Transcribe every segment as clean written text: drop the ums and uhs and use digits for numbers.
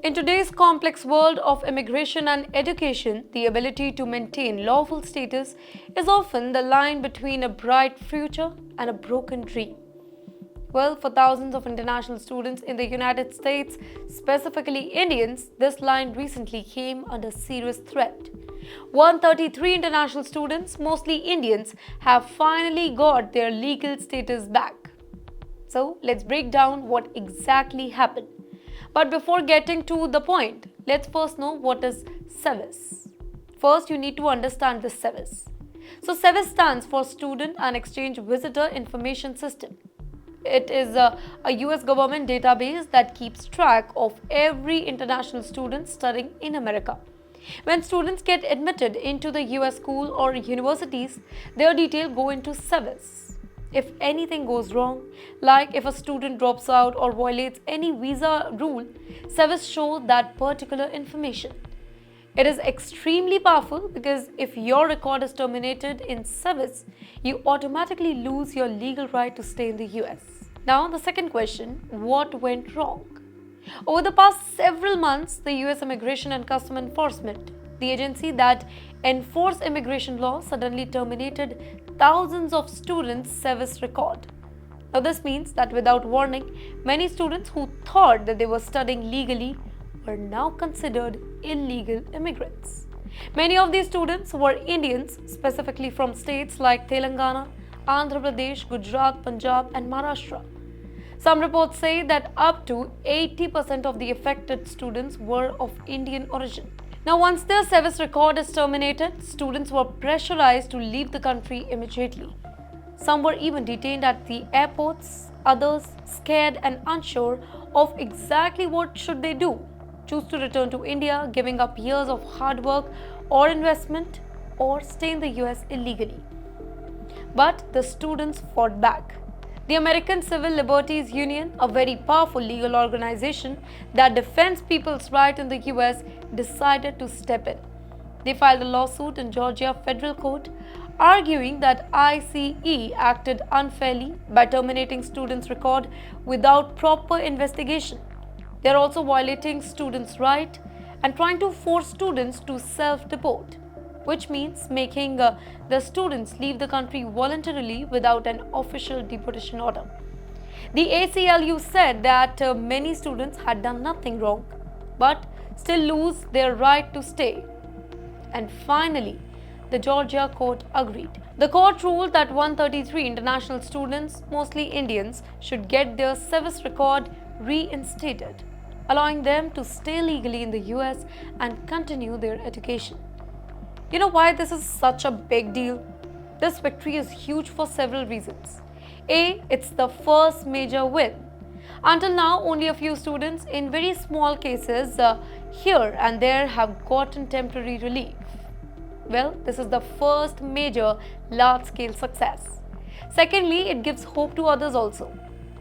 In today's complex world of immigration and education, the ability to maintain lawful status is often the line between a bright future and a broken dream. Well, for thousands of international students in the United States, specifically Indians, this line recently came under serious threat. 133 international students, mostly Indians, have finally got their legal status back. So, let's break down what exactly happened. But before getting to the point, let's first know what is SEVIS. First, you need to understand the SEVIS. So, SEVIS stands for Student and Exchange Visitor Information System. It is a US government database that keeps track of every international student studying in America. When students get admitted into the US school or universities, their details go into SEVIS. If anything goes wrong, like if a student drops out or violates any visa rule, SEVIS shows that particular information. It is extremely powerful because if your record is terminated in SEVIS, you automatically lose your legal right to stay in the US. Now, the second question, what went wrong? Over the past several months, the US Immigration and Customs Enforcement, the agency that enforces immigration law, suddenly terminated thousands of students' SEVIS record. Now, this means that without warning, many students who thought that they were studying legally were now considered illegal immigrants. Many of these students were Indians, specifically from states like Telangana, Andhra Pradesh, Gujarat, Punjab, and Maharashtra. Some reports say that up to 80% of the affected students were of Indian origin. Now, once their SEVIS record is terminated, students were pressurized to leave the country immediately. Some were even detained at the airports, others scared and unsure of exactly what should they do. Choose to return to India, giving up years of hard work or investment, or stay in the US illegally. But the students fought back. The American Civil Liberties Union, a very powerful legal organization that defends people's rights in the US, decided to step in. They filed a lawsuit in Georgia federal court, arguing that ICE acted unfairly by terminating students' record without proper investigation. They are also violating students' rights and trying to force students to self-deport, which means making the students leave the country voluntarily without an official deportation order. The ACLU said that many students had done nothing wrong, but still lose their right to stay. And finally, the Georgia court agreed. The court ruled that 133 international students, mostly Indians, should get their SEVIS record reinstated, allowing them to stay legally in the US and continue their education. You know why this is such a big deal? This victory is huge for several reasons. A, it's the first major win. Until now, only a few students in very small cases here and there have gotten temporary relief. Well, this is the first major large-scale success. Secondly, it gives hope to others also.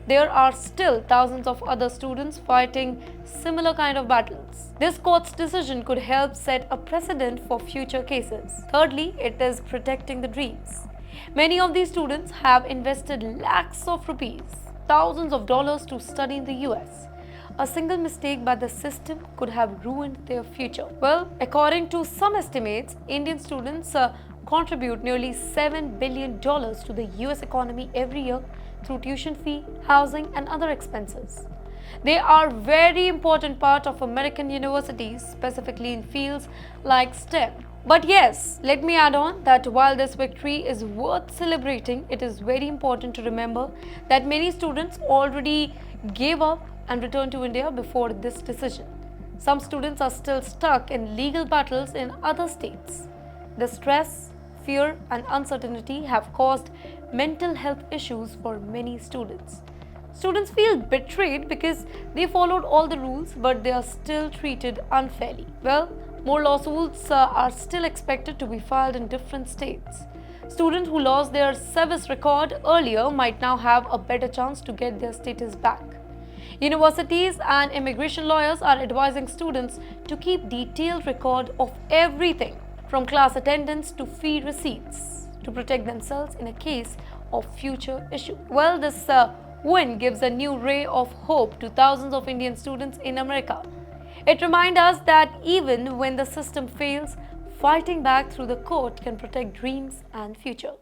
There are still thousands of other students fighting similar kind of battles. This court's decision could help set a precedent for future cases. Thirdly, it is protecting the dreams. Many of these students have invested lakhs of rupees, thousands of dollars to study in the US. A single mistake by the system could have ruined their future. Well, according to some estimates, Indian students contribute nearly $7 billion to the US economy every year through tuition fee, housing, and other expenses. They are very important part of American universities, specifically in fields like STEM. But yes, let me add on that while this victory is worth celebrating, it is very important to remember that many students already gave up and returned to India before this decision. Some students are still stuck in legal battles in other states. The stress, fear, and uncertainty have caused mental health issues for many students. Students feel betrayed because they followed all the rules but they are still treated unfairly. Well, more lawsuits are still expected to be filed in different states. Students who lost their SEVIS record earlier might now have a better chance to get their status back. Universities and immigration lawyers are advising students to keep detailed record of everything from class attendance to fee receipts to protect themselves in a case of future issue. Well, this win gives a new ray of hope to thousands of Indian students in America. It reminds us that even when the system fails, fighting back through the court can protect dreams and future.